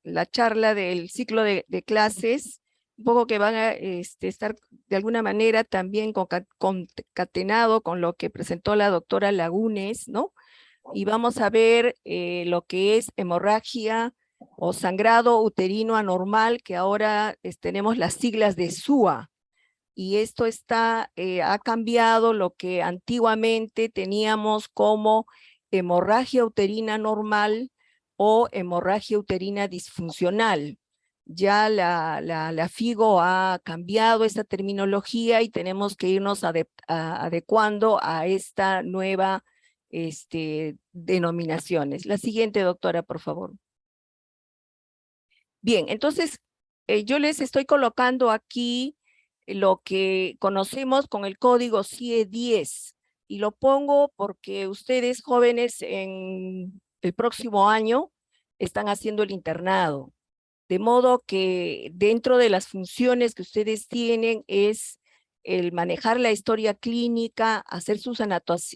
la charla del ciclo de clases, un poco que van a estar de alguna manera también concatenado con lo que presentó la doctora Lagunes, ¿no? Y vamos a ver lo que es hemorragia o sangrado uterino anormal, que ahora tenemos las siglas de SUA. Y esto ha cambiado lo que antiguamente teníamos como hemorragia uterina normal o hemorragia uterina disfuncional. Ya la FIGO ha cambiado esta terminología y tenemos que irnos adecuando a esta nueva denominaciones. La siguiente, doctora, por favor. Bien, entonces yo les estoy colocando aquí lo que conocemos con el código CIE 10 y lo pongo porque ustedes jóvenes en el próximo año están haciendo el internado, de modo que dentro de las funciones que ustedes tienen es el manejar la historia clínica, hacer sus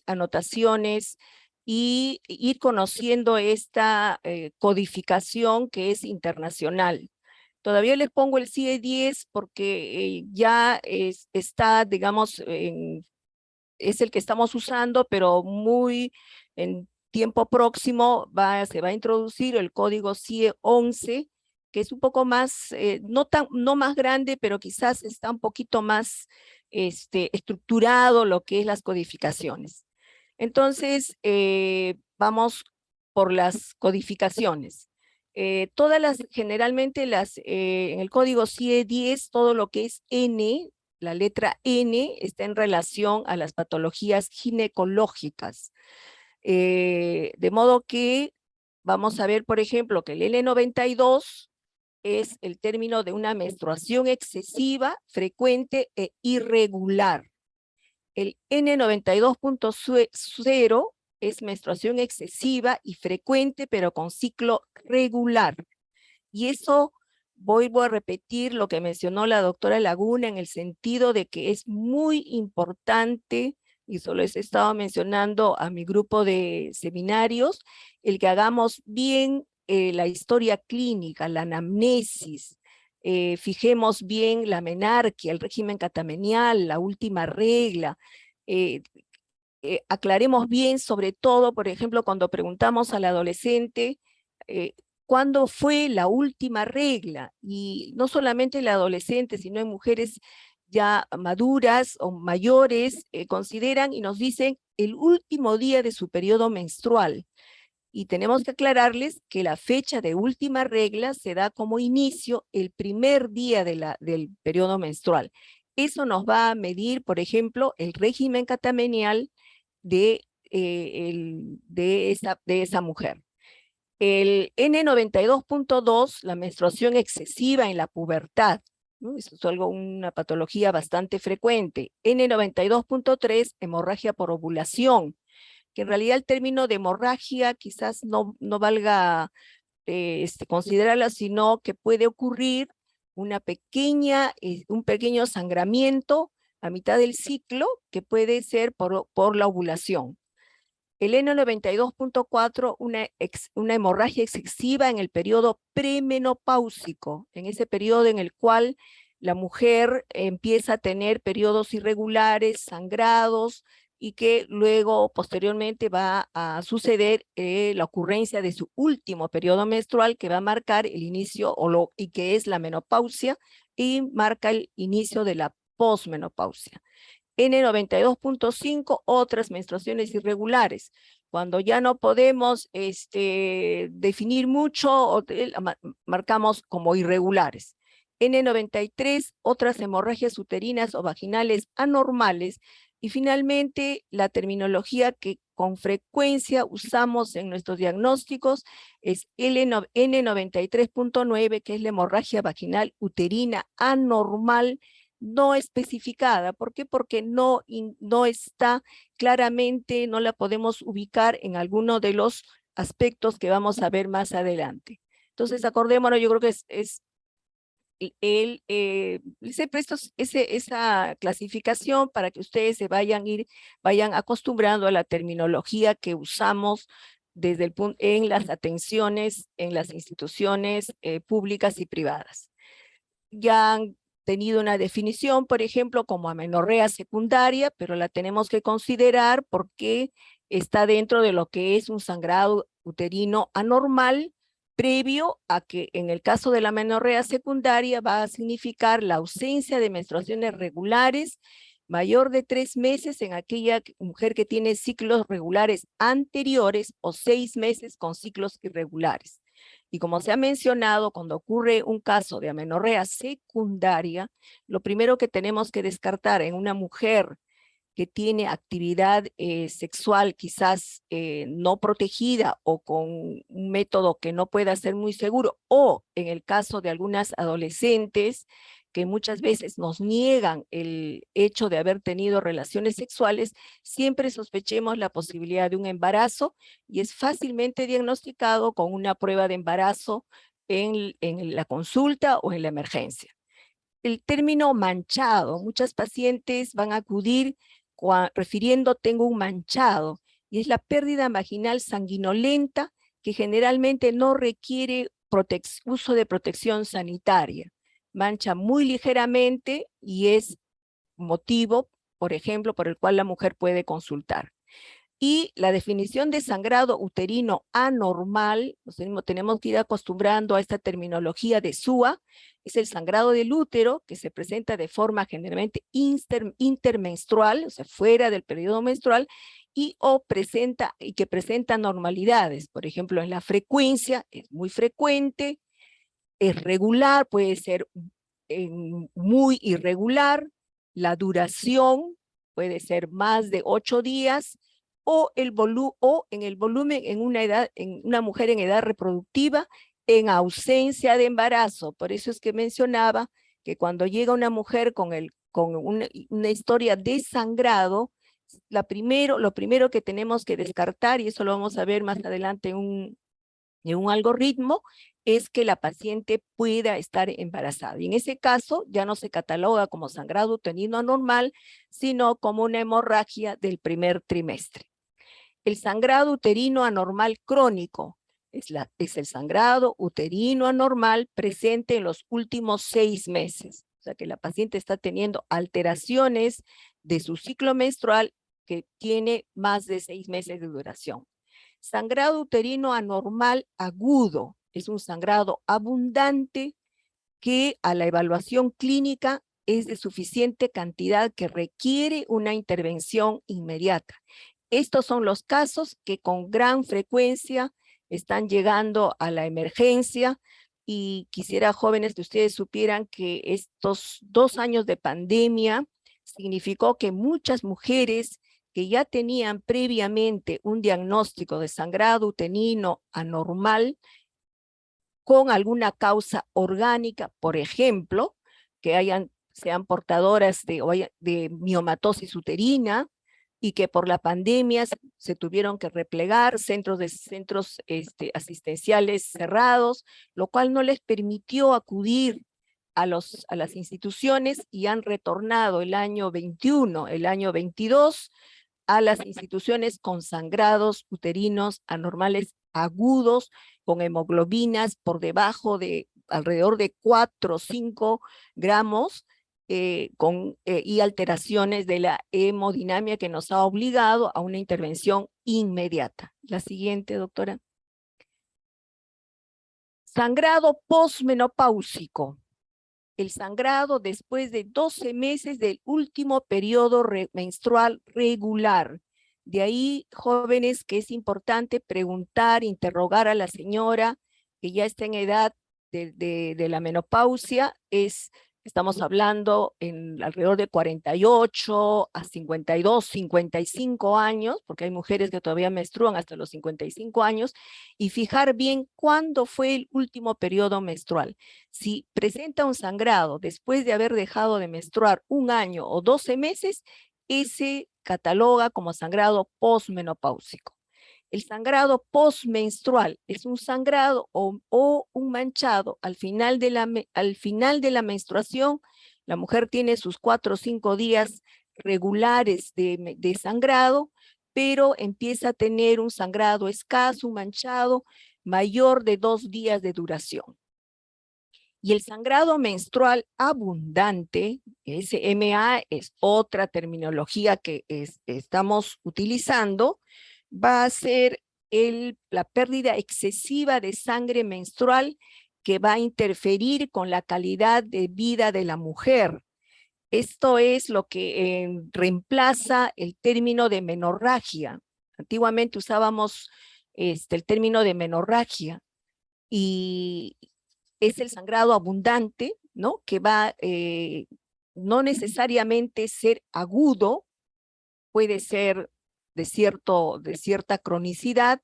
anotaciones y ir conociendo esta codificación que es internacional. Todavía les pongo el CIE 10 porque ya está, digamos, es el que estamos usando, pero muy en tiempo próximo se va a introducir el código CIE 11, que es un poco más, no más grande, pero quizás está un poquito más estructurado lo que es las codificaciones. Entonces, vamos por las codificaciones. Generalmente en el código CIE 10, todo lo que es N, la letra N está en relación a las patologías ginecológicas. De modo que vamos a ver, por ejemplo, que el L92 es el término de una menstruación excesiva, frecuente e irregular. El N92.0 es menstruación excesiva y frecuente, pero con ciclo regular. Y eso, vuelvo a repetir lo que mencionó la doctora Laguna en el sentido de que es muy importante, y solo les he estado mencionando a mi grupo de seminarios, el que hagamos bien la historia clínica, la anamnesis, fijemos bien la menarquia, el régimen catamenial, la última regla, eh, aclaremos bien sobre todo, por ejemplo, cuando preguntamos al adolescente, ¿cuándo fue la última regla? Y no solamente el adolescente, sino en mujeres ya maduras o mayores, consideran y nos dicen el último día de su periodo menstrual. Y tenemos que aclararles que la fecha de última regla se da como inicio el primer día del periodo menstrual. Eso nos va a medir, por ejemplo, el régimen catamenial de esa mujer. El N92.2, la menstruación excesiva en la pubertad, ¿no? Eso es una patología bastante frecuente. N92.3, hemorragia por ovulación, que en realidad el término de hemorragia quizás no valga considerarla, sino que puede ocurrir un pequeño sangramiento a mitad del ciclo que puede ser por la ovulación. El N92.4, una hemorragia excesiva en el periodo premenopáusico, en ese periodo en el cual la mujer empieza a tener periodos irregulares, sangrados, y que luego posteriormente va a suceder la ocurrencia de su último periodo menstrual que va a marcar el inicio y que es la menopausia y marca el inicio de la posmenopausia. N92.5, otras menstruaciones irregulares. Cuando ya no podemos definir mucho, marcamos como irregulares. N93, otras hemorragias uterinas o vaginales anormales. Y finalmente, la terminología que con frecuencia usamos en nuestros diagnósticos es N93.9, que es la hemorragia vaginal uterina anormal no especificada. ¿Por qué? Porque no está claramente, no la podemos ubicar en alguno de los aspectos que vamos a ver más adelante. Entonces, acordémonos, yo creo que les presto esa clasificación para que ustedes vayan acostumbrando a la terminología que usamos en las atenciones, en las instituciones públicas y privadas. Ya han tenido una definición, por ejemplo, como amenorrea secundaria, pero la tenemos que considerar porque está dentro de lo que es un sangrado uterino anormal, previo a que en el caso de la amenorrea secundaria va a significar la ausencia de menstruaciones regulares mayor de 3 meses en aquella mujer que tiene ciclos regulares anteriores o 6 meses con ciclos irregulares. Y como se ha mencionado, cuando ocurre un caso de amenorrea secundaria, lo primero que tenemos que descartar en una mujer que tiene actividad sexual quizás no protegida o con un método que no pueda ser muy seguro, o en el caso de algunas adolescentes que muchas veces nos niegan el hecho de haber tenido relaciones sexuales, siempre sospechemos la posibilidad de un embarazo y es fácilmente diagnosticado con una prueba de embarazo en la consulta o en la emergencia. El término manchado, muchas pacientes van a acudir refiriendo tengo un manchado, y es la pérdida vaginal sanguinolenta que generalmente no requiere uso de protección sanitaria. Mancha muy ligeramente y es motivo, por ejemplo, por el cual la mujer puede consultar. Y la definición de sangrado uterino anormal, tenemos que ir acostumbrando a esta terminología de SUA, es el sangrado del útero que se presenta de forma generalmente intermenstrual, o sea, fuera del periodo menstrual, y que presenta normalidades. Por ejemplo, en la frecuencia es muy frecuente, es regular, puede ser muy irregular, la duración puede ser más de 8 días, o en el volumen en una mujer en edad reproductiva en ausencia de embarazo. Por eso es que mencionaba que cuando llega una mujer con una historia de sangrado, lo primero que tenemos que descartar, y eso lo vamos a ver más adelante en un algoritmo, es que la paciente pueda estar embarazada. Y en ese caso ya no se cataloga como sangrado uterino anormal, sino como una hemorragia del primer trimestre. El sangrado uterino anormal crónico es el sangrado uterino anormal presente en los últimos 6 meses. O sea que la paciente está teniendo alteraciones de su ciclo menstrual que tiene más de 6 meses de duración. Sangrado uterino anormal agudo es un sangrado abundante que a la evaluación clínica es de suficiente cantidad que requiere una intervención inmediata. Estos son los casos que con gran frecuencia están llegando a la emergencia, y quisiera, jóvenes, que ustedes supieran que estos 2 años de pandemia significó que muchas mujeres que ya tenían previamente un diagnóstico de sangrado uterino anormal con alguna causa orgánica, por ejemplo, que sean portadoras de miomatosis uterina y que por la pandemia se tuvieron que replegar, centros asistenciales cerrados, lo cual no les permitió acudir a las instituciones, y han retornado el año 21, el año 22, a las instituciones con sangrados uterinos anormales agudos, con hemoglobinas por debajo de alrededor de 4 o 5 gramos, y alteraciones de la hemodinamia que nos ha obligado a una intervención inmediata. La siguiente, doctora. Sangrado posmenopáusico. El sangrado después de 12 meses del último periodo menstrual regular. De ahí, jóvenes, que es importante preguntar, interrogar a la señora que ya está en edad de la menopausia. Estamos hablando en alrededor de 48 a 52, 55 años, porque hay mujeres que todavía menstruan hasta los 55 años, y fijar bien cuándo fue el último periodo menstrual. Si presenta un sangrado después de haber dejado de menstruar 1 año o 12 meses, ese cataloga como sangrado posmenopáusico. El sangrado postmenstrual es un sangrado o un manchado al final de la menstruación. La mujer tiene sus 4 o 5 días regulares de sangrado, pero empieza a tener un sangrado escaso, un manchado, mayor de 2 días de duración. Y el sangrado menstrual abundante, SMA es otra terminología que estamos utilizando, va a ser la pérdida excesiva de sangre menstrual que va a interferir con la calidad de vida de la mujer. Esto es lo que reemplaza el término de menorragia. Antiguamente usábamos el término de menorragia y es el sangrado abundante, ¿no? Que va no necesariamente ser agudo, puede ser de cierta cronicidad,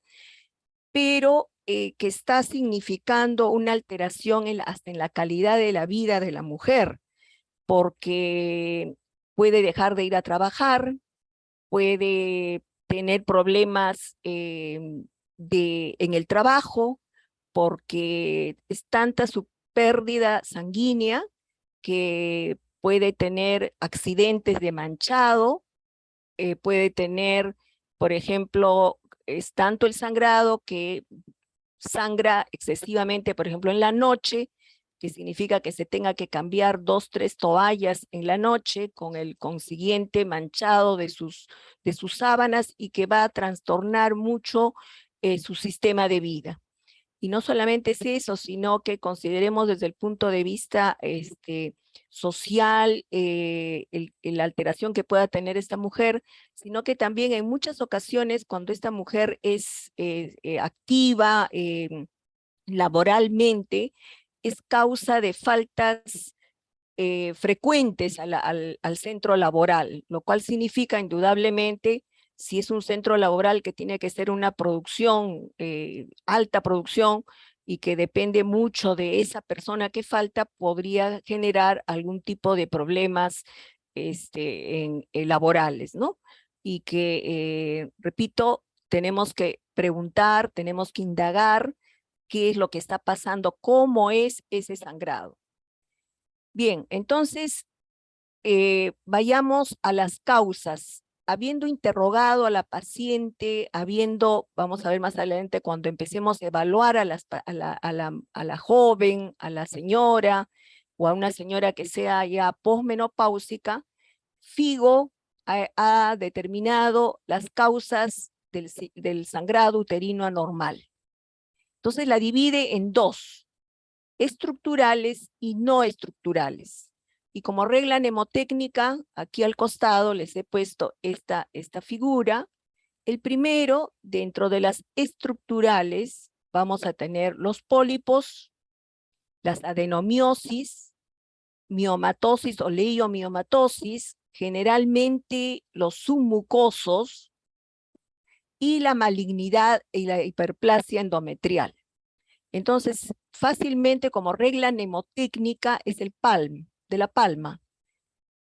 pero que está significando una alteración hasta en la calidad de la vida de la mujer, porque puede dejar de ir a trabajar, puede tener problemas en el trabajo, porque es tanta su pérdida sanguínea que puede tener accidentes de manchado, puede tener, por ejemplo, es tanto el sangrado que sangra excesivamente, por ejemplo, en la noche, que significa que se tenga que cambiar 2, 3 toallas en la noche con el consiguiente manchado de sus sábanas y que va a trastornar mucho su sistema de vida. Y no solamente es eso, sino que consideremos desde el punto de vista social la alteración que pueda tener esta mujer, sino que también en muchas ocasiones cuando esta mujer es activa laboralmente, es causa de faltas frecuentes al centro laboral, lo cual significa indudablemente, si es un centro laboral que tiene que ser una producción, alta producción, y que depende mucho de esa persona que falta, podría generar algún tipo de problemas laborales, ¿no? Y que, repito, tenemos que preguntar, tenemos que indagar qué es lo que está pasando, cómo es ese sangrado. Bien, entonces vayamos a las causas. Habiendo interrogado a la paciente, vamos a ver más adelante cuando empecemos a evaluar a la joven, a la señora o a una señora que sea ya posmenopáusica, FIGO ha determinado las causas del sangrado uterino anormal. Entonces la divide en dos: estructurales y no estructurales. Y como regla mnemotécnica, aquí al costado les he puesto esta figura. El primero, dentro de las estructurales, vamos a tener los pólipos, las adenomiosis, miomatosis o leiomiomatosis, generalmente los submucosos, y la malignidad y la hiperplasia endometrial. Entonces, fácilmente como regla mnemotécnica es el PALM, de la palma.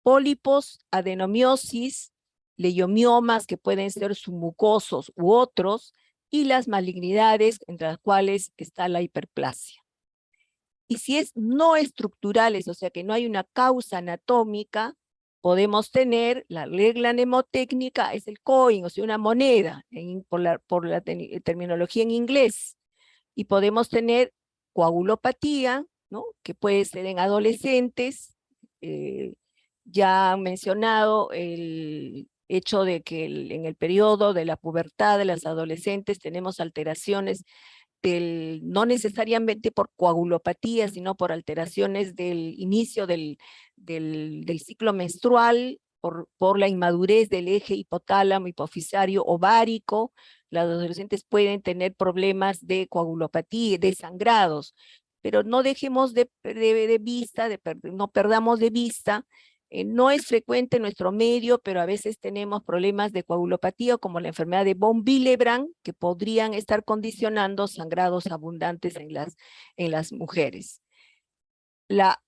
Pólipos, adenomiosis, leiomiomas que pueden ser submucosos u otros, y las malignidades entre las cuales está la hiperplasia. Y si es no estructurales, o sea que no hay una causa anatómica, podemos tener la regla mnemotécnica, es el coin, o sea, una moneda, por la terminología en inglés. Y podemos tener coagulopatía, ¿no? Que puede ser en adolescentes. Ya han mencionado el hecho de que en el periodo de la pubertad de las adolescentes tenemos alteraciones no necesariamente por coagulopatía, sino por alteraciones del inicio del ciclo menstrual, por la inmadurez del eje hipotálamo, hipofisario, ovárico. Las adolescentes pueden tener problemas de coagulopatía, de sangrados, pero no dejemos no perdamos de vista. No es frecuente en nuestro medio, pero a veces tenemos problemas de coagulopatía como la enfermedad de von Willebrand, que podrían estar condicionando sangrados abundantes en las mujeres. La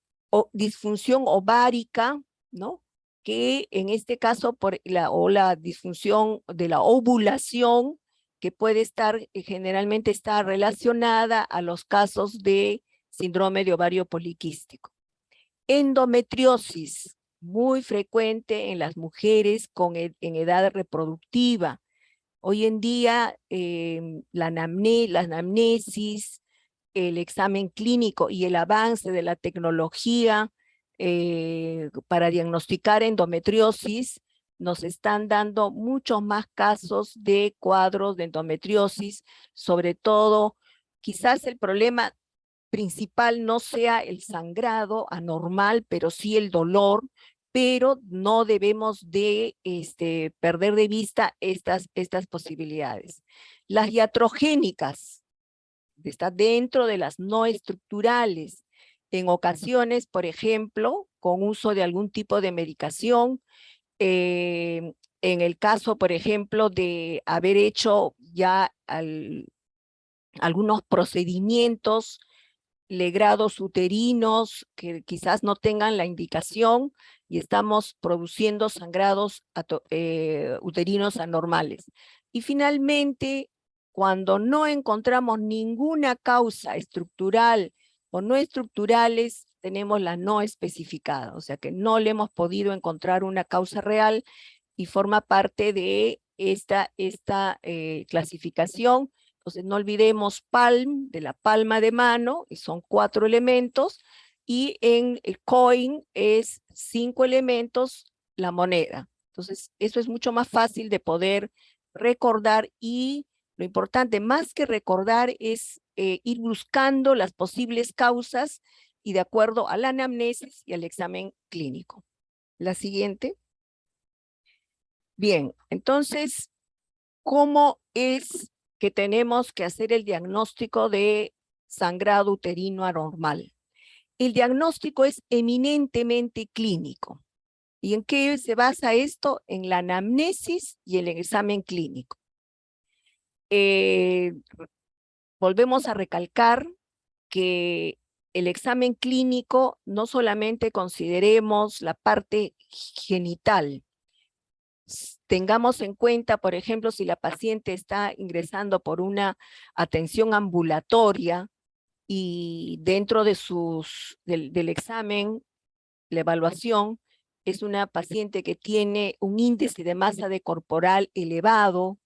disfunción ovárica, ¿no? Que en este caso, la disfunción de la ovulación, que puede estar, generalmente está relacionada a los casos de síndrome de ovario poliquístico. Endometriosis, muy frecuente en las mujeres en edad reproductiva, Hoy en día la anamnesis, el examen clínico y el avance de la tecnología para diagnosticar endometriosis nos están dando muchos más casos de cuadros de endometriosis, sobre todo, quizás el problema principal no sea el sangrado anormal, pero sí el dolor, pero no debemos de perder de vista estas posibilidades. Las iatrogénicas, está dentro de las no estructurales. En ocasiones, por ejemplo, con uso de algún tipo de medicación, en el caso, por ejemplo, de haber hecho ya algunos procedimientos legrados uterinos que quizás no tengan la indicación y estamos produciendo sangrados uterinos anormales. Y finalmente, cuando no encontramos ninguna causa estructural o no estructurales, tenemos la no especificada, o sea que no le hemos podido encontrar una causa real y forma parte de esta clasificación. Entonces no olvidemos palm, de la palma de mano, y son 4 elementos, y en el coin es 5 elementos la moneda. Entonces eso es mucho más fácil de poder recordar y lo importante, más que recordar, es ir buscando las posibles causas y de acuerdo a la anamnesis y al examen clínico. La siguiente. Bien, entonces, ¿cómo es que tenemos que hacer el diagnóstico de sangrado uterino anormal? El diagnóstico es eminentemente clínico. ¿Y en qué se basa esto? En la anamnesis y el examen clínico. Volvemos a recalcar que el examen clínico no solamente consideremos la parte genital. Tengamos en cuenta, por ejemplo, si la paciente está ingresando por una atención ambulatoria y dentro de del examen, la evaluación, es una paciente que tiene un índice de masa corporal elevado,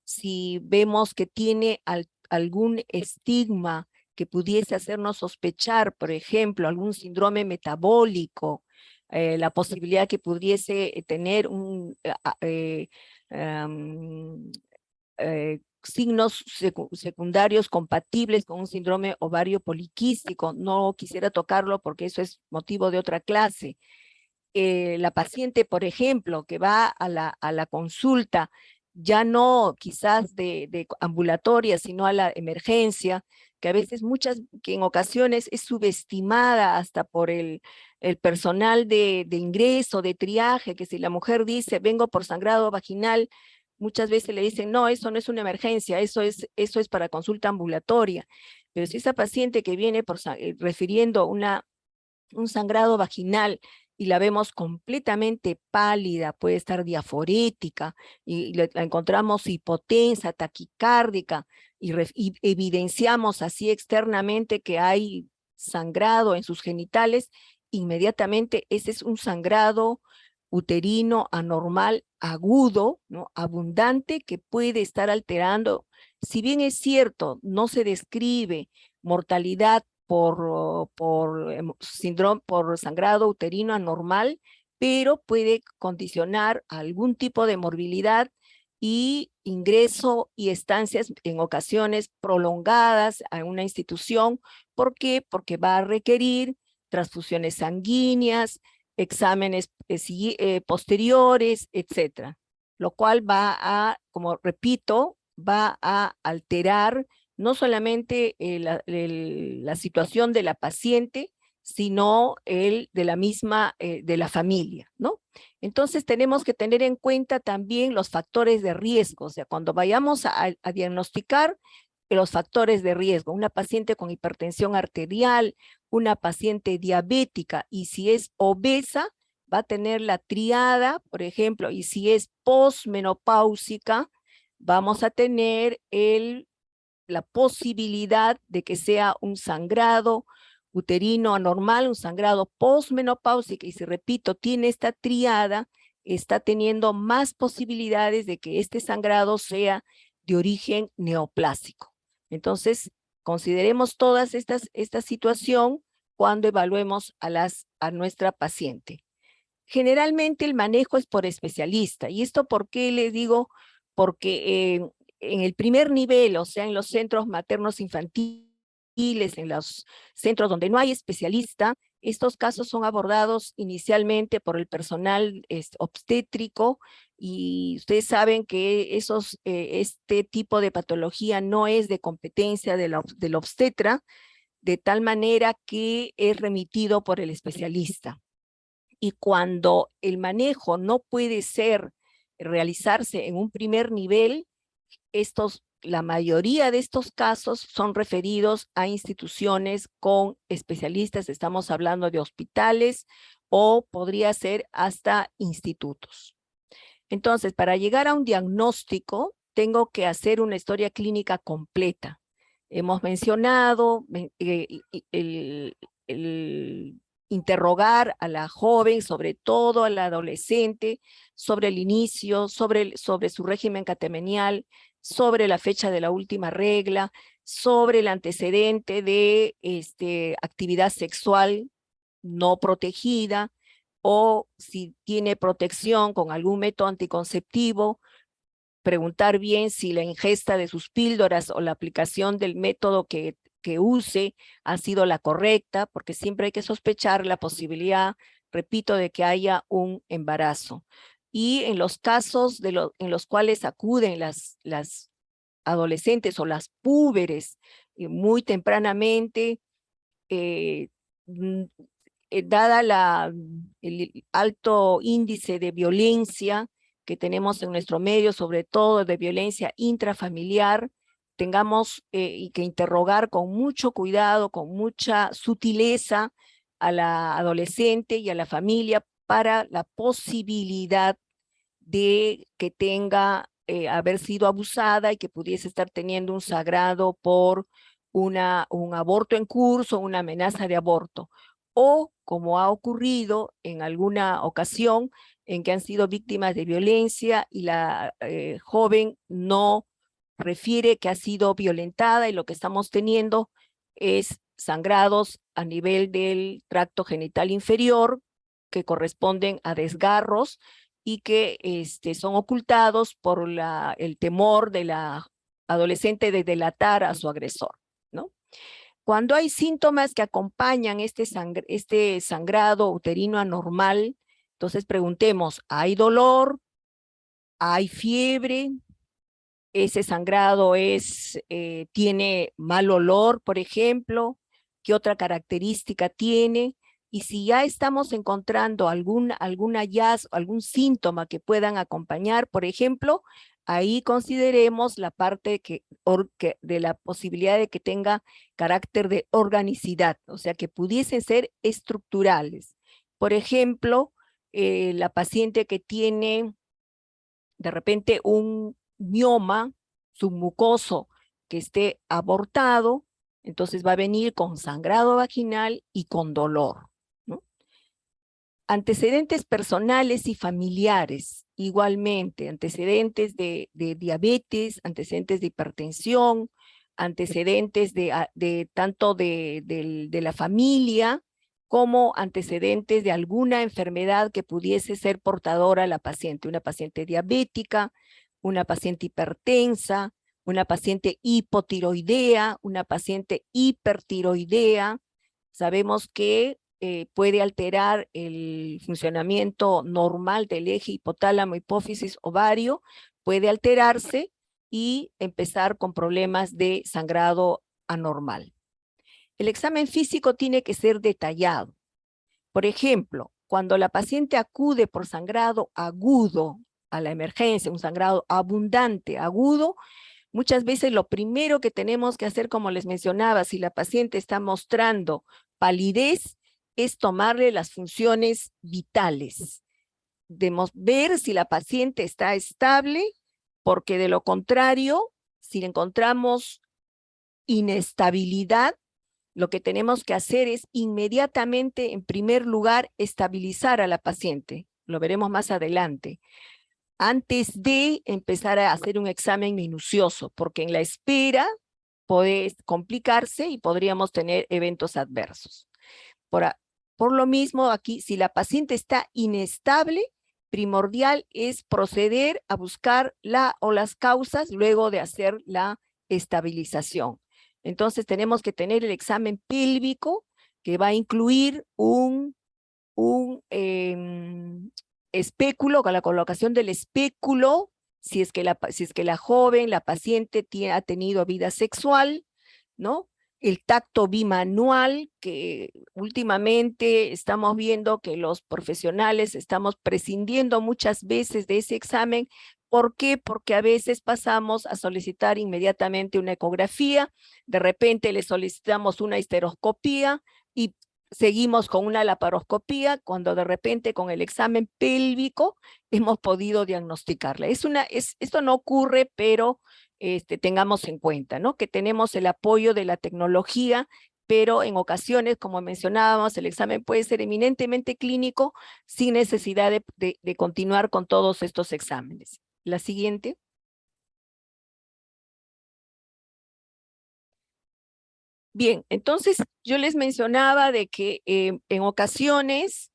si vemos que tiene algún estigma que pudiese hacernos sospechar, por ejemplo, algún síndrome metabólico, la posibilidad que pudiese tener signos secundarios compatibles con un síndrome ovario poliquístico. No quisiera tocarlo porque eso es motivo de otra clase. La paciente, por ejemplo, que va a la consulta, ya no quizás de ambulatoria, sino a la emergencia, que a veces que en ocasiones es subestimada hasta por el personal de ingreso, de triaje, que si la mujer dice, vengo por sangrado vaginal, muchas veces le dicen, no, eso no es una emergencia, eso es para consulta ambulatoria. Pero si esa paciente que viene refiriendo un sangrado vaginal y la vemos completamente pálida, puede estar diaforética, y la encontramos hipotensa, taquicárdica, y evidenciamos así externamente que hay sangrado en sus genitales, inmediatamente ese es un sangrado uterino anormal agudo, ¿no? Abundante, que puede estar alterando. Si bien es cierto, no se describe mortalidad por sangrado uterino anormal, pero puede condicionar algún tipo de morbilidad y ingreso y estancias en ocasiones prolongadas a una institución. ¿Por qué? Porque va a requerir transfusiones sanguíneas, exámenes posteriores, etcétera. Lo cual va a, como repito, va a alterar no solamente la situación de la paciente, sino de la misma, de la familia, ¿no? Entonces tenemos que tener en cuenta también los factores de riesgo, o sea, cuando vayamos a diagnosticar los factores de riesgo, una paciente con hipertensión arterial, una paciente diabética, y si es obesa, va a tener la triada, por ejemplo, y si es posmenopáusica, vamos a tener la posibilidad de que sea un sangrado uterino anormal, un sangrado posmenopáusico, y si repito, tiene esta triada, está teniendo más posibilidades de que este sangrado sea de origen neoplásico. Entonces, consideremos todas esta situación cuando evaluemos a nuestra paciente. Generalmente el manejo es por especialista. ¿Y esto por qué les digo? Porque en el primer nivel, o sea, en los centros maternos infantiles, en los centros donde no hay especialista, estos casos son abordados inicialmente por el personal obstétrico, y ustedes saben que este tipo de patología no es de competencia del obstetra, de tal manera que es remitido por el especialista. Y cuando el manejo no puede realizarse en un primer nivel, la mayoría de estos casos son referidos a instituciones con especialistas. Estamos hablando de hospitales o podría ser hasta institutos. Entonces, para llegar a un diagnóstico, tengo que hacer una historia clínica completa. Hemos mencionado el interrogar a la joven, sobre todo a la adolescente, sobre el inicio, sobre su régimen catemenial, sobre la fecha de la última regla, sobre el antecedente de actividad sexual no protegida, o si tiene protección con algún método anticonceptivo, preguntar bien si la ingesta de sus píldoras o la aplicación del método que use ha sido la correcta, porque siempre hay que sospechar la posibilidad, repito, de que haya un embarazo. Y en los casos en los cuales acuden las adolescentes o las púberes muy tempranamente, dada el alto índice de violencia que tenemos en nuestro medio, sobre todo de violencia intrafamiliar, tengamos y que interrogar con mucho cuidado, con mucha sutileza a la adolescente y a la familia para la posibilidad de que tenga haber sido abusada y que pudiese estar teniendo un sangrado por un aborto en curso, una amenaza de aborto, o como ha ocurrido en alguna ocasión en que han sido víctimas de violencia y la joven no refiere que ha sido violentada y lo que estamos teniendo es sangrados a nivel del tracto genital inferior que corresponden a desgarros y que son ocultados por el temor de la adolescente de delatar a su agresor, ¿no? Cuando hay síntomas que acompañan este sangrado uterino anormal, entonces preguntemos, ¿hay dolor? ¿Hay fiebre? ¿Ese sangrado tiene mal olor, por ejemplo? ¿Qué otra característica tiene? Y si ya estamos encontrando algún hallazgo, algún síntoma que puedan acompañar, por ejemplo, ahí consideremos la parte de la posibilidad de que tenga carácter de organicidad, o sea, que pudiesen ser estructurales. Por ejemplo, la paciente que tiene de repente un mioma submucoso que esté abortado, entonces va a venir con sangrado vaginal y con dolor, ¿no? Antecedentes personales y familiares, igualmente, antecedentes de diabetes, antecedentes de hipertensión, antecedentes tanto de la familia, como antecedentes de alguna enfermedad que pudiese ser portadora a la paciente, una paciente diabética, una paciente hipertensa, una paciente hipotiroidea, una paciente hipertiroidea. Sabemos que puede alterar el funcionamiento normal del eje hipotálamo, hipófisis, ovario, puede alterarse y empezar con problemas de sangrado anormal. El examen físico tiene que ser detallado. Por ejemplo, cuando la paciente acude por sangrado agudo a la emergencia, un sangrado abundante, agudo, muchas veces lo primero que tenemos que hacer, como les mencionaba, si la paciente está mostrando palidez, es tomarle las funciones vitales. Debemos ver si la paciente está estable, porque de lo contrario, si encontramos inestabilidad, lo que tenemos que hacer es inmediatamente, en primer lugar, estabilizar a la paciente. lo veremos más adelante, antes de empezar a hacer un examen minucioso, porque en la espera puede complicarse y podríamos tener eventos adversos. Por lo mismo, aquí, si la paciente está inestable, primordial es proceder a buscar las causas luego de hacer la estabilización. Entonces, tenemos que tener el examen pélvico, que va a incluir un espéculo, con la colocación del espéculo, si es que la joven, la paciente ha tenido vida sexual, ¿no? El tacto bimanual, que últimamente estamos viendo que los profesionales estamos prescindiendo muchas veces de ese examen. ¿Por qué? Porque a veces pasamos a solicitar inmediatamente una ecografía, de repente le solicitamos una histeroscopía y seguimos con una laparoscopía cuando de repente con el examen pélvico hemos podido diagnosticarla. Esto no ocurre, pero tengamos en cuenta, ¿no? Que tenemos el apoyo de la tecnología, pero en ocasiones, como mencionábamos, el examen puede ser eminentemente clínico sin necesidad de continuar con todos estos exámenes. La siguiente. Bien, entonces yo les mencionaba de que en ocasiones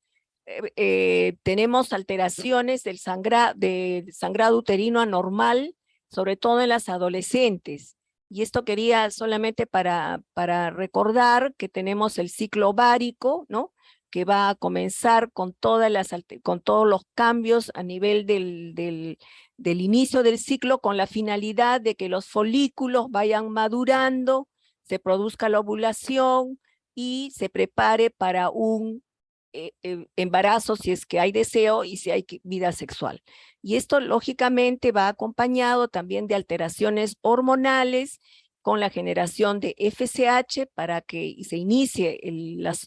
tenemos alteraciones del sangrado uterino anormal, sobre todo en las adolescentes. Y esto quería solamente para recordar que tenemos el ciclo ovárico, ¿no? Que va a comenzar con todos los cambios a nivel del inicio del ciclo, con la finalidad de que los folículos vayan madurando, se produzca la ovulación y se prepare para un embarazo si es que hay deseo y si hay vida sexual. Y esto lógicamente va acompañado también de alteraciones hormonales con la generación de FSH para que se inicie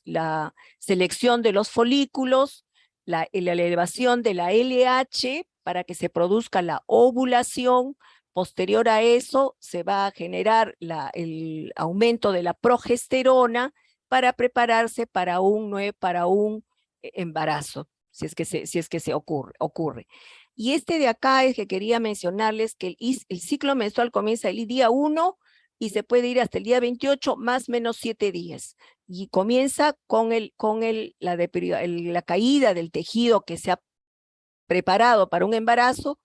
la selección de los folículos, la elevación de la LH para que se produzca la ovulación. Posterior a eso se va a generar el aumento de la progesterona para prepararse para un embarazo, si es que se ocurre. Y de acá es que quería mencionarles que el ciclo menstrual comienza el día 1 y se puede ir hasta el día 28, más o menos 7 días. Y comienza con la caída del tejido que se ha preparado para un embarazo.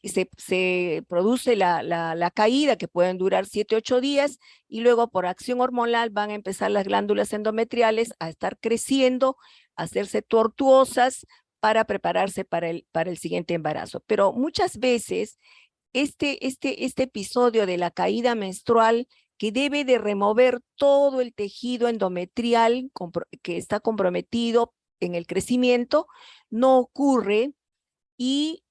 Se produce la caída, que pueden durar 7, 8 días, y luego por acción hormonal van a empezar las glándulas endometriales a estar creciendo, a hacerse tortuosas para prepararse para el siguiente embarazo. Pero muchas veces este episodio de la caída menstrual, que debe de remover todo el tejido endometrial que está comprometido en el crecimiento, no ocurre y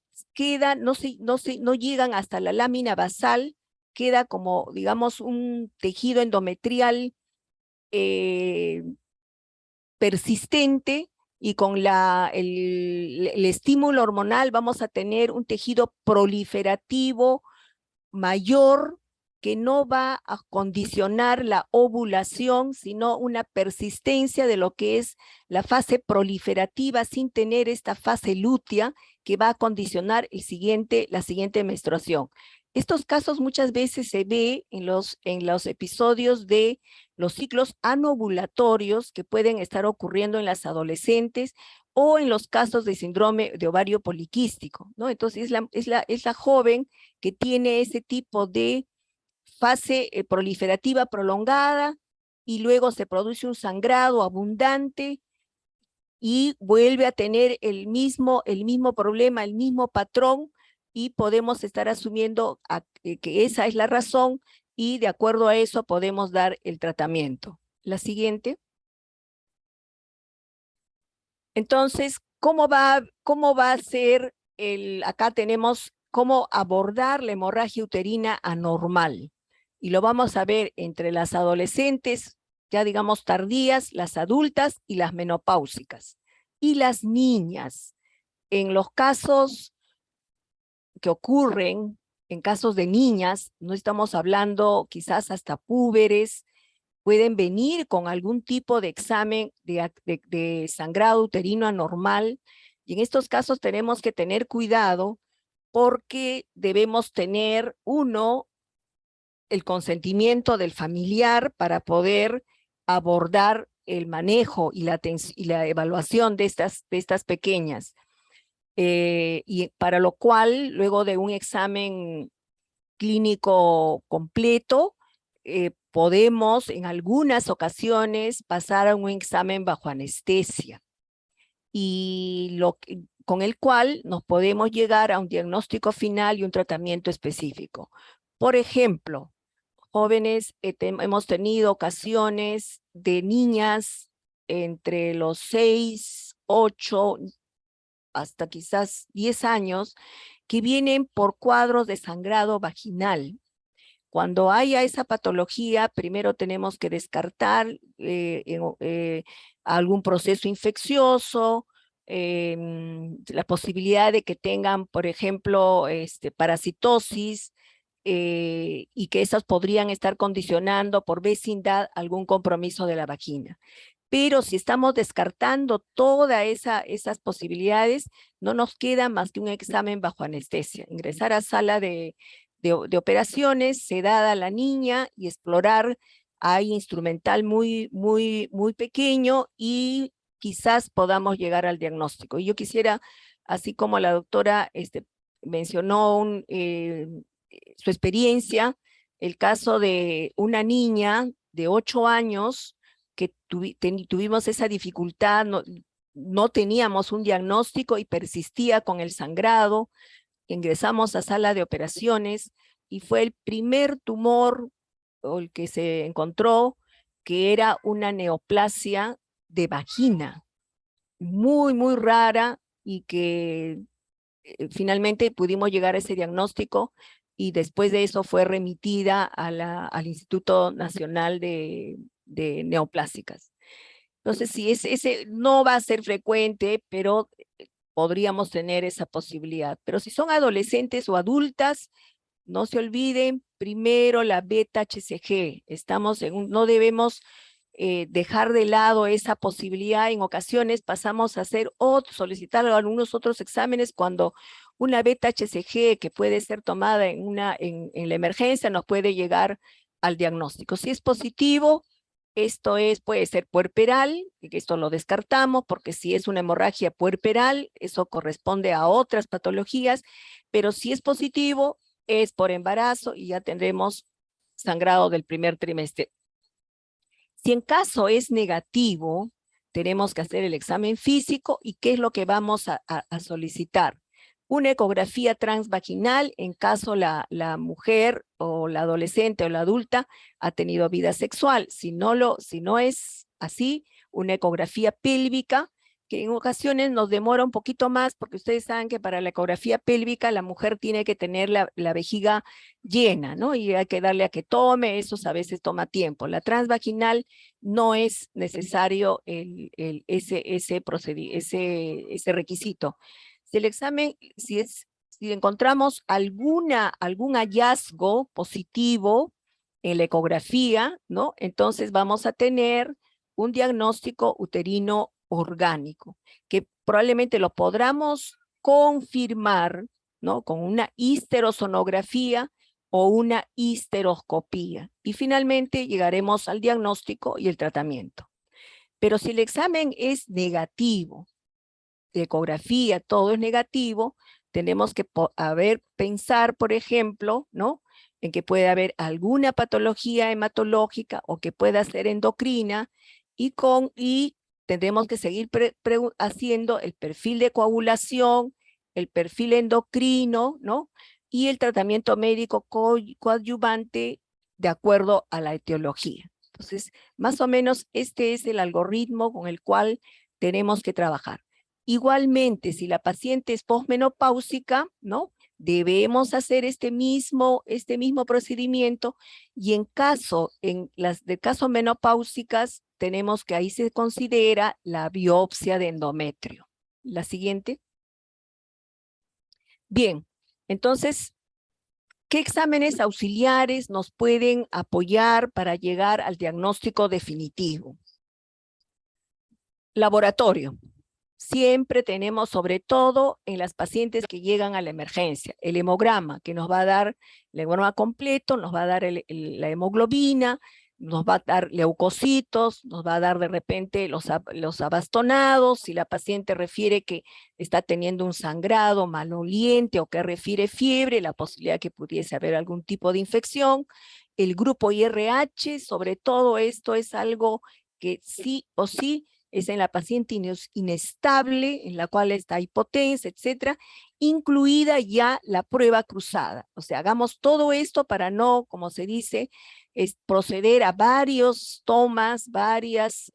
no llegan hasta la lámina basal, queda como, digamos, un tejido endometrial persistente, y con el estímulo hormonal vamos a tener un tejido proliferativo mayor, que no va a condicionar la ovulación, sino una persistencia de lo que es la fase proliferativa sin tener esta fase lútea que va a condicionar la siguiente menstruación. Estos casos muchas veces se ve en los episodios de los ciclos anovulatorios que pueden estar ocurriendo en las adolescentes o en los casos de síndrome de ovario poliquístico, ¿no? Entonces es la joven que tiene ese tipo de fase proliferativa prolongada y luego se produce un sangrado abundante y vuelve a tener el mismo problema, el mismo patrón, y podemos estar asumiendo que esa es la razón, y de acuerdo a eso podemos dar el tratamiento. La siguiente. Entonces, ¿cómo va a ser acá tenemos cómo abordar la hemorragia uterina anormal? Y lo vamos a ver entre las adolescentes, ya digamos tardías, las adultas y las menopáusicas. Y las niñas, en los casos que ocurren, en casos de niñas, no estamos hablando quizás hasta púberes, pueden venir con algún tipo de examen de sangrado uterino anormal, Y en estos casos tenemos que tener cuidado porque debemos tener, uno, el consentimiento del familiar para poder abordar el manejo y la evaluación de estas pequeñas. Y para lo cual, luego de un examen clínico completo, podemos en algunas ocasiones pasar a un examen bajo anestesia y con el cual nos podemos llegar a un diagnóstico final y un tratamiento específico. Por ejemplo, jóvenes, hemos tenido ocasiones de niñas entre los 6, 8, hasta quizás 10 años, que vienen por cuadros de sangrado vaginal. Cuando haya esa patología, primero tenemos que descartar algún proceso infeccioso, la posibilidad de que tengan, por ejemplo, parasitosis, y que esas podrían estar condicionando por vecindad algún compromiso de la vagina. Pero si estamos descartando todas esas posibilidades, no nos queda más que un examen bajo anestesia. Ingresar a sala de operaciones, sedada a la niña y explorar. Hay instrumental muy pequeño y quizás podamos llegar al diagnóstico. Y yo quisiera, así como la doctora mencionó su experiencia, el caso de una niña de 8 años que tuvimos esa dificultad, no teníamos un diagnóstico y persistía con el sangrado. Ingresamos a sala de operaciones y fue el primer tumor o el que se encontró, que era una neoplasia de vagina, muy rara, y que finalmente pudimos llegar a ese diagnóstico y después de eso fue remitida al Instituto Nacional de Neoplásicas. Entonces, sí, ese no va a ser frecuente, pero podríamos tener esa posibilidad. Pero si son adolescentes o adultas, no se olviden, primero la beta-HCG. No debemos dejar de lado esa posibilidad. En ocasiones pasamos a hacer o solicitar algunos otros exámenes cuando una beta-HCG que puede ser tomada en la emergencia nos puede llegar al diagnóstico. Si es positivo, puede ser puerperal, y esto lo descartamos porque si es una hemorragia puerperal, eso corresponde a otras patologías, pero si es positivo, es por embarazo y ya tendremos sangrado del primer trimestre. Si en caso es negativo, tenemos que hacer el examen físico y ¿qué es lo que vamos a solicitar? Una ecografía transvaginal en caso la mujer o la adolescente o la adulta ha tenido vida sexual. Si no es así, una ecografía pélvica, que en ocasiones nos demora un poquito más, porque ustedes saben que para la ecografía pélvica la mujer tiene que tener la vejiga llena, ¿no? Y hay que darle a que tome, eso a veces toma tiempo. La transvaginal no es necesario ese requisito. Si el examen, si encontramos algún hallazgo positivo en la ecografía, ¿no? Entonces vamos a tener un diagnóstico uterino orgánico, que probablemente lo podamos confirmar, ¿no? Con una histerosonografía o una histeroscopía. Y finalmente llegaremos al diagnóstico y el tratamiento. Pero si el examen es negativo, de ecografía, todo es negativo, tenemos que pensar, por ejemplo, ¿no? En que puede haber alguna patología hematológica o que pueda ser endocrina y tendremos que seguir haciendo el perfil de coagulación, el perfil endocrino, ¿no? Y el tratamiento médico coadyuvante de acuerdo a la etiología. Entonces, más o menos este es el algoritmo con el cual tenemos que trabajar. Igualmente, si la paciente es posmenopáusica, ¿no? Debemos hacer este mismo procedimiento y en las de casos menopáusicas, tenemos que ahí se considera la biopsia de endometrio. La siguiente. Bien, entonces, ¿qué exámenes auxiliares nos pueden apoyar para llegar al diagnóstico definitivo? Laboratorio. siempre tenemos, sobre todo en las pacientes que llegan a la emergencia, el hemograma, que nos va a dar el hemograma completo, nos va a dar la hemoglobina, nos va a dar leucocitos, nos va a dar de repente los abastonados, si la paciente refiere que está teniendo un sangrado maloliente o que refiere fiebre, la posibilidad que pudiese haber algún tipo de infección. El grupo IRH, sobre todo esto es algo que sí o sí es en la paciente inestable, en la cual está hipotensa, etcétera, incluida ya la prueba cruzada. O sea, hagamos todo esto para no, como se dice, proceder a varios tomas, varias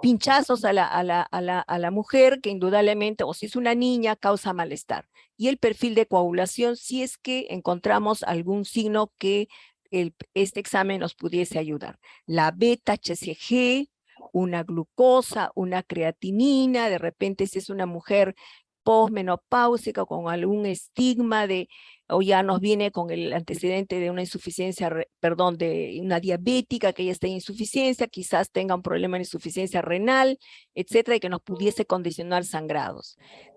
pinchazos a la mujer, que indudablemente, o si es una niña, causa malestar. Y el perfil de coagulación, si es que encontramos algún signo que este examen nos pudiese ayudar. La beta-HCG, una glucosa, una creatinina, de repente si es una mujer posmenopáusica con algún estigma de, o ya nos viene con el antecedente de una insuficiencia, perdón, de una diabética que ya está en insuficiencia, quizás tenga un problema de insuficiencia renal, etcétera, y que nos pudiese condicionar sangrados.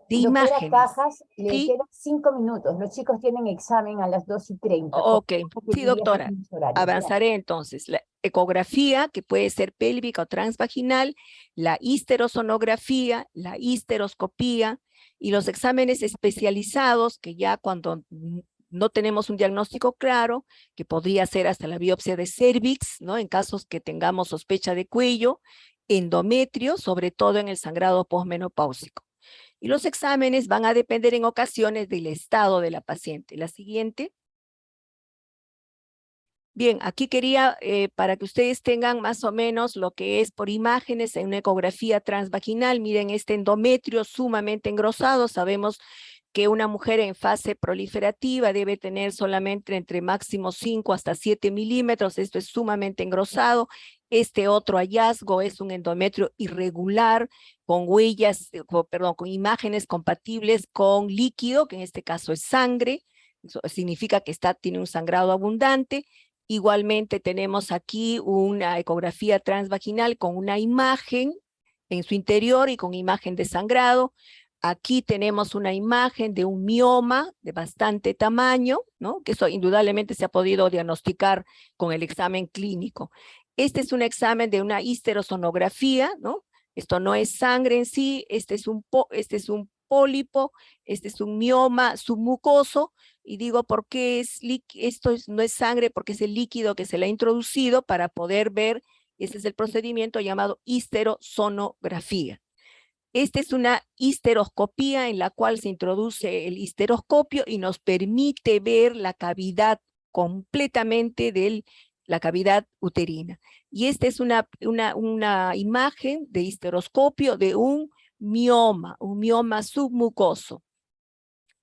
De Doctora imágenes, Cajas, le ¿sí? quedan 5 minutos. Los chicos tienen examen a las 2:30. Ok, Que sí, tendría sus doctora. mismos horarios. Ya. Avanzaré entonces. La ecografía, que puede ser pélvica o transvaginal, la histerosonografía, la histeroscopía y los exámenes especializados, que ya cuando no tenemos un diagnóstico claro, que podría ser hasta la biopsia de cervix, ¿no? En casos que tengamos sospecha de cuello, endometrio, sobre todo en el sangrado posmenopáusico. Y los exámenes van a depender en ocasiones del estado de la paciente. La siguiente. Bien, aquí quería, para que ustedes tengan más o menos lo que es por imágenes en una ecografía transvaginal. Miren este endometrio sumamente engrosado. Sabemos que una mujer en fase proliferativa debe tener solamente entre máximo 5 hasta 7 milímetros. Esto es sumamente engrosado. Este otro hallazgo es un endometrio irregular con huellas, perdón, con imágenes compatibles con líquido, que en este caso es sangre. Eso significa que tiene un sangrado abundante. Igualmente tenemos aquí una ecografía transvaginal con una imagen en su interior y con imagen de sangrado. Aquí tenemos una imagen de un mioma de bastante tamaño, ¿no? Que eso indudablemente se ha podido diagnosticar con el examen clínico. Este es un examen de una histerosonografía, ¿no? Esto no es sangre en sí, este es un pólipo, este es un mioma submucoso, y digo por qué no es sangre, porque es el líquido que se le ha introducido para poder ver. Ese es el procedimiento llamado histerosonografía. Esta es una histeroscopía en la cual se introduce el histeroscopio y nos permite ver la cavidad completamente de la cavidad uterina. Y esta es una imagen de histeroscopio de un mioma submucoso.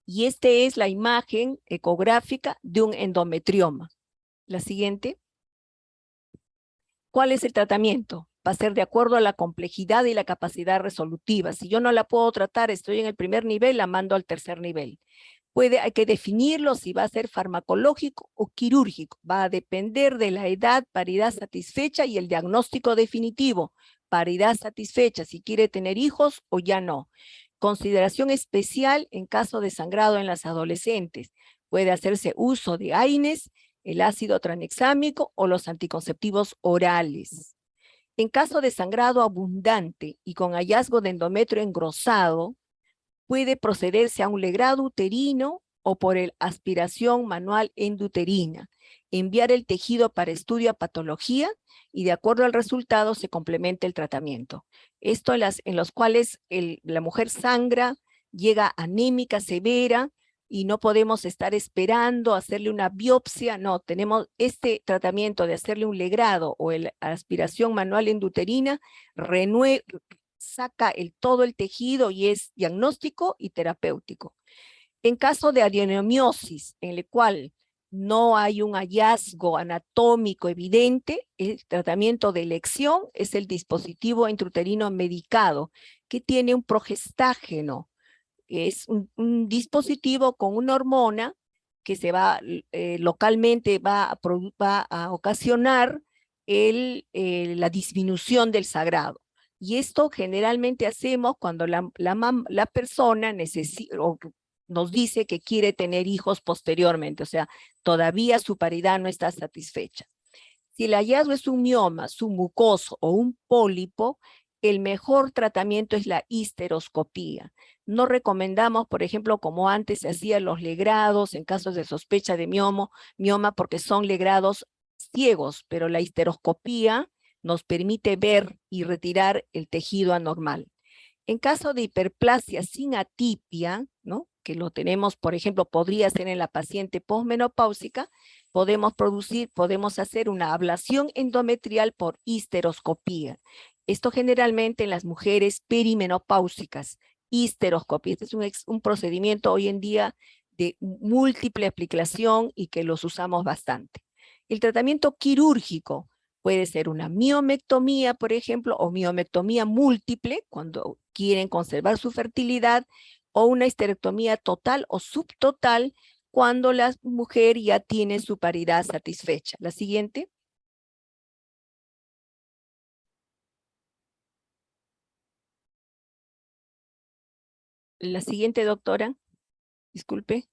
Y esta es la imagen ecográfica de un endometrioma. La siguiente. ¿Cuál es el tratamiento? Va a ser de acuerdo a la complejidad y la capacidad resolutiva. Si yo no la puedo tratar, estoy en el primer nivel, la mando al tercer nivel. Hay que definirlo si va a ser farmacológico o quirúrgico. Va a depender de la edad, paridad satisfecha y el diagnóstico definitivo. Paridad satisfecha, si quiere tener hijos o ya no. Consideración especial en caso de sangrado en las adolescentes. Puede hacerse uso de AINES, el ácido tranexámico o los anticonceptivos orales. En caso de sangrado abundante y con hallazgo de endometrio engrosado, puede procederse a un legrado uterino o por el aspiración manual endouterina, enviar el tejido para estudio a patología y de acuerdo al resultado se complementa el tratamiento. Esto en los cuales la mujer sangra, llega anémica severa y no podemos estar esperando hacerle una biopsia. No, tenemos este tratamiento de hacerle un legrado o la aspiración manual endouterina, saca todo el tejido y es diagnóstico y terapéutico. En caso de adenomiosis, en el cual no hay un hallazgo anatómico evidente, el tratamiento de elección es el dispositivo intrauterino medicado, que tiene un progestágeno. Es un dispositivo con una hormona que localmente va a ocasionar la disminución del sangrado. Y esto generalmente hacemos cuando la persona nos dice que quiere tener hijos posteriormente, o sea, todavía su paridad no está satisfecha. Si el hallazgo es un mioma, submucoso o un pólipo, el mejor tratamiento es la histeroscopía. No recomendamos, por ejemplo, como antes se hacían los legrados en casos de sospecha de mioma porque son legrados ciegos, pero la histeroscopía nos permite ver y retirar el tejido anormal. En caso de hiperplasia sin atipia, ¿no? Que lo tenemos, por ejemplo, podría ser en la paciente posmenopáusica, podemos hacer una ablación endometrial por histeroscopía. Esto generalmente en las mujeres perimenopáusicas, histeroscopía. Este es un procedimiento hoy en día de múltiple aplicación y que los usamos bastante. El tratamiento quirúrgico puede ser una miomectomía, por ejemplo, o miomectomía múltiple, cuando quieren conservar su fertilidad, o una histerectomía total o subtotal, cuando la mujer ya tiene su paridad satisfecha. La siguiente. La siguiente, doctora. Disculpe.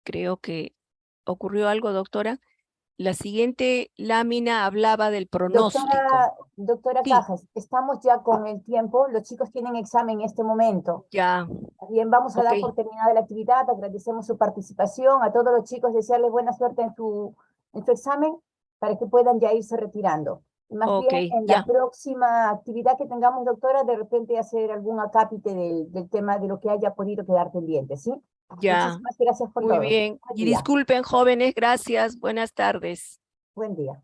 Creo que ocurrió algo, doctora. La siguiente lámina hablaba del pronóstico. Doctora Sí, Cajas, estamos ya con el tiempo, los chicos tienen examen en este momento. ya, Bien, vamos a ok, dar por terminada la actividad, agradecemos su participación, a todos los chicos desearles buena suerte en su examen para que puedan ya irse retirando. Más ok, bien, en la ya, próxima actividad que tengamos, doctora, de repente hacer algún acápite del tema de lo que haya podido quedar pendiente, ¿sí? ya. Muchísimas gracias por Muy todo. bien. Buen Y día. disculpen, jóvenes, gracias. Buenas tardes. Buen día.